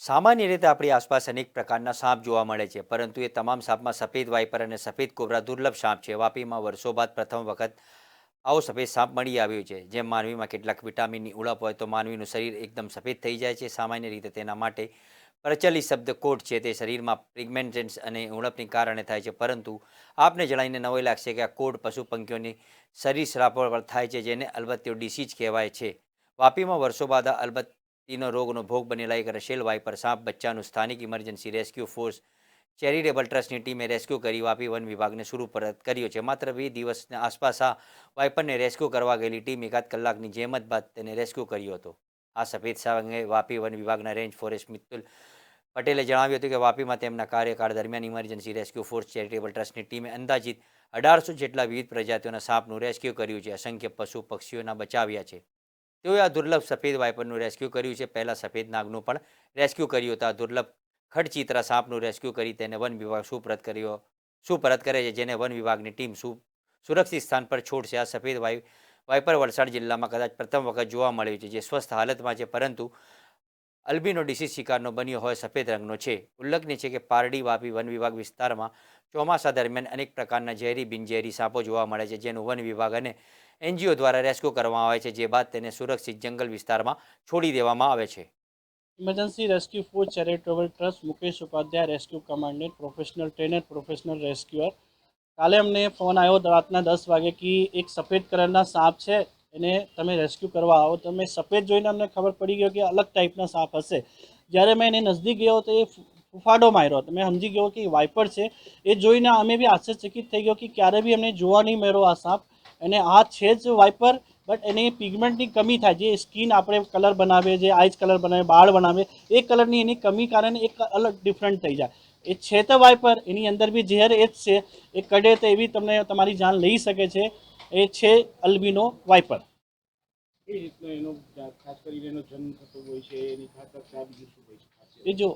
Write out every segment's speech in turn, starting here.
સામાન્ય રીતે આપણી આસપાસ અનેક પ્રકારના સાપ જોવા મળે છે, પરંતુ એ તમામ સાપમાં સફેદ વાઇપર અને સફેદ કોબરા દુર્લભ સાપ છે. વાપીમાં વર્ષો બાદ પ્રથમ વખત આવો સફેદ સાપ મળી આવ્યો છે. જેમ માનવીમાં કેટલાક વિટામિનની ઉણપ હોય તો માનવીનું શરીર એકદમ સફેદ થઈ જાય છે. સામાન્ય રીતે તેના માટે પ્રચલિત શબ્દ કોટ છે, તે શરીરમાં પિગમેન્ટેન્સ અને ઉણપને કારણે થાય છે. પરંતુ આપને જણાવીને નવાઈ લાગશે કે આ કોડ પશુ પંખીઓની શરીર શ્રાપ પર થાય છે, જેને અલબત્તીઓ ડિસીઝ કહેવાય છે. વાપીમાં વર્ષો બાદ આ અલબત્તીનો રોગનો ભોગ બનેલા એક રશેલ વાઇપર સાપ બચ્ચાનું સ્થાનિક ઇમરજન્સી રેસ્ક્યુ ફોર્સ ચેરિટેબલ ટ્રસ્ટની ટીમે રેસ્ક્યુ કરી વાપી વન વિભાગને સુપરત કર્યો છે. માત્ર 2 દિવસની આસપાસ આ વાઇપરને રેસ્ક્યુ કરવા ગયેલી ટીમ એકાદ કલાકની જહેમત બાદ તેને રેસ્ક્યુ કર્યો હતો. આ સફેદ સાપ અંગે વાપી વન વિભાગના રેન્જ ફોરેસ્ટ મિતુલ પટેલે જણાવ્યું હતું કે વાપીમાં તેમના કાર્યકાળ દરમિયાન ઇમરજન્સી રેસ્ક્યુ ફોર્સ ચેરિટેબલ ટ્રસ્ટની ટીમે અંદાજિત 1800 જેટલા વિવિધ પ્રજાતિઓના સાપનું રેસ્ક્યુ કર્યું છે. અસંખ્ય પશુ પક્ષીઓના બચાવ્યા છે. તેઓએ આ દુર્લભ સફેદ વાઇપરનું રેસ્ક્યુ કર્યું છે. પહેલાં સફેદ નાગનું પણ રેસ્ક્યુ કર્યું હતું. આ દુર્લભ ખડચિત્રા સાપનું રેસ્ક્યુ કરી તેને વન વિભાગ સુપરત કરે છે, જેને વન વિભાગની ટીમ સુરક્ષિત સ્થાન પર છોડશે. આ સફેદ વાઇપર વલસાડ જિલ્લામાં કદાચ પ્રથમ વખત જોવા મળ્યું છે, જે સ્વસ્થ હાલતમાં છે, પરંતુ અલ્બિનો ડિસીઝ શિકારનો બન્યો હોય સફેદ રંગનો છે. ઉલ્લેખનીય છે કે પારડી વાપી વન વિભાગ વિસ્તારમાં ચોમાસા દરમિયાન અનેક પ્રકારના ઝેરી બિનઝેરી સાપો જોવા મળે છે, જેનું વન વિભાગ અને એનજીઓ દ્વારા રેસ્ક્યુ કરવામાં આવે છે, જે બાદ તેને સુરક્ષિત જંગલ વિસ્તારમાં છોડી દેવામાં આવે છે. Emergency rescue force charitable trust Mukesh Upadhyay rescue commandant professional trainer professional rescuer કાલે અમને ફોન આવ્યો રાતના 10 વાગે કે એક સફેદ કલરના સાપ છે, એને તમે રેસ્ક્યુ કરવા આવો. તો મેં સફેદ જોઈને અમને ખબર પડી ગયો કે અલગ ટાઈપના સાપ હશે. જ્યારે મેં એને નજદીક ગયો તો એ ફૂફાડો માર્યો. તો મેં સમજી ગયો કે વાઇપર છે. એ જોઈને અમે બી આશ્ચર્યચકિત થઈ ગયો કે ક્યારે બી અમને જોવા નહીં મળ્યો આ સાપ. અને આ છે જ વાઇપર, બટ એની પિગમેન્ટની કમી થાય, જે સ્કિન આપણે કલર બનાવે, જે આઈસ કલર બનાવે, બાળ બનાવે, એ કલરની એની કમી કારણે એક અલગ ડિફરન્ટ થઈ જાય. એ છે તો વાઇપર, એની અંદર બી ઝેર એ જ છે. એ કડે તો એવી તમને તમારી જાન લઈ શકે છે. એ છે અલ્બિનો વાઇપર. એ રીતનો એનો ખાસ કરીને એનો જન્મ થતો હોય છે, એની ખાતર બીજું શું હોય છે? એ જો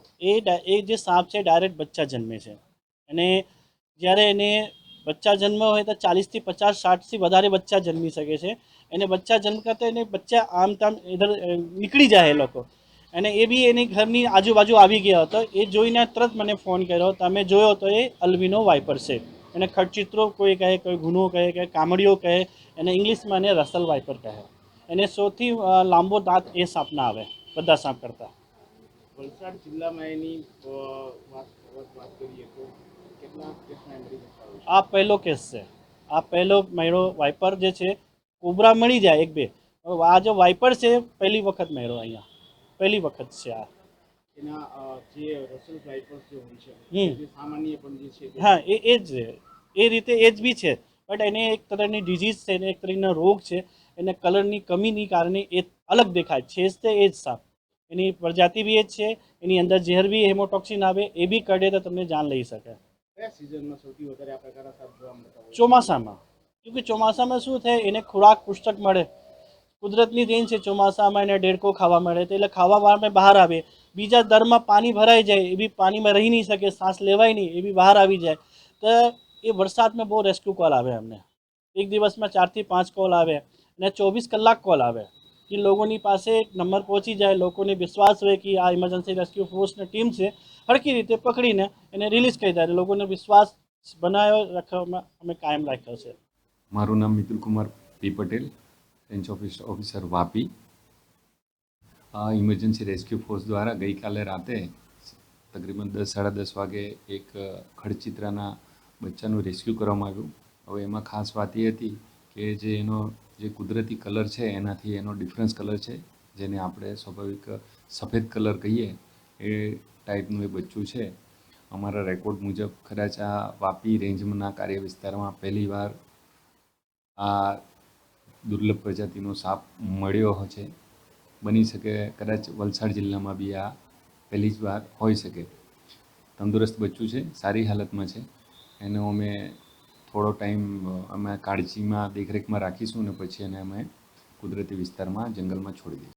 એ જે સાપ છે ડાયરેક્ટ બચ્ચા જન્મે છે. અને જ્યારે એને બચ્ચા જન્મ હોય તો 40થી 50 60થી વધારે બચ્ચા જન્મી શકે છે. એને બચ્ચા જન્મ કરતા એને બચ્ચા આમ તામ ઇધર નીકળી જાય એ લોકો. અને એ બી એની ઘરની આજુબાજુ આવી ગયો હતો. એ જોઈને તરત મને ફોન કર્યો. તમે જોયો તો એ અલ્બિનો વાઇપર છે. એને ખડચિત્રો કોઈ કહે, કોઈ ગુનો કહે, કે કામડીઓ કહે, એને ઇંગ્લિશમાં એને રસલ વાઇપર કહે. એને સૌથી લાંબો દાંત એ સાપના આવે બધા સાપ કરતાં. વલસાડ જિલ્લામાં એની વાત કરીએ તો કેટલા કેસમાં મરી જતા હોય છે? આ પહેલો કેસ છે. આ પહેલો મળ્યો વાઇપર જે છે. કોબરા મળી જાય એક બે. આ જો વાઇપર છે પહેલી વખત મળ્યો અહીંયા, પહેલી વખત છે આ. એના જે રસલ વાઇપર્સ જે હોય છે, હમ જે સામાન્ય પણ જે છે હા, એ જ છે. એ રીતે એ જ બી છે. બટ એને એક તરહની ડિઝીઝ છે, એને એક તરહનો રોગ છે. એને કલરની કમીની કારણે એ અલગ દેખાય છે. જ એ જ સાપ. એની પ્રજાતિ બી એ જ છે. એની અંદર ઝેર બી હેમોટોક્સિન આવે, એ બી કડે તો તમને જાન લઈ શકે. કયા સિઝનમાં સૌથી વધારે આ પ્રકારના સાપ જોવા મળતા હોય છે? ચોમાસામાં. કેમકે ચોમાસામાં શું થાય, એને ખોરાક પુષ્ટક મળે. કુદરતની દેન છે. ચોમાસામાં એને ડેડકો ખાવા મળે, તો એટલે ખાવા બહાર આવે. બીજા દરમાં પાણી ભરાઈ જાય, એ બી પાણીમાં રહી નહીં શકે, શ્વાસ લેવાય નહીં, એ બી બહાર આવી જાય. તો એ વરસાદમાં બહુ રેસ્ક્યુ કોલ આવે અમને. એક દિવસમાં 4થી 5 કોલ આવે. અને 24 કલાક કોલ આવે. કે લોકોની પાસે એક નંબર પહોંચી જાય, લોકોને વિશ્વાસ હોય કે આ ઇમરજન્સી રેસ્ક્યુ ફોર્સની ટીમ છે, હરકી રીતે પકડીને એને રિલીઝ કરી દે. લોકોને વિશ્વાસ બનાવ્યો રાખવામાં અમે કાયમ રાખ્યો છે. મારું નામ મિતુલ કુમાર પી પટેલ, રેન્જ ઓફિસર વાપી. આ ઇમરજન્સી રેસ્ક્યુ ફોર્સ દ્વારા ગઈકાલે રાતે તકરીબન 10 સાડા 10 વાગે એક ખડચિત્રાના બચ્ચાનું રેસ્ક્યુ કરવામાં આવ્યું. હવે એમાં ખાસ વાત એ હતી કે જે એનો જે કુદરતી કલર છે એનાથી એનો ડિફરન્સ કલર છે, જેને આપણે સ્વાભાવિક સફેદ કલર કહીએ એ ટાઈપનું એ બચ્ચું છે. અમારા રેકોર્ડ મુજબ કદાચ આ વાપી રેન્જના કાર્ય વિસ્તારમાં પહેલીવાર આ દુર્લભ પ્રજાતિનો સાપ મળ્યો છે. બની શકે કદાચ વલસાડ જિલ્લામાં બી આ પહેલી જ વાર હોઈ શકે. તંદુરસ્ત બચ્ચું છે, સારી હાલતમાં છે. એનો અમે થોડો ટાઈમ અમે કાળજીમાં દેખરેખમાં રાખીશું ને પછી એને અમે કુદરતી વિસ્તારમાં જંગલમાં છોડી દઈશું.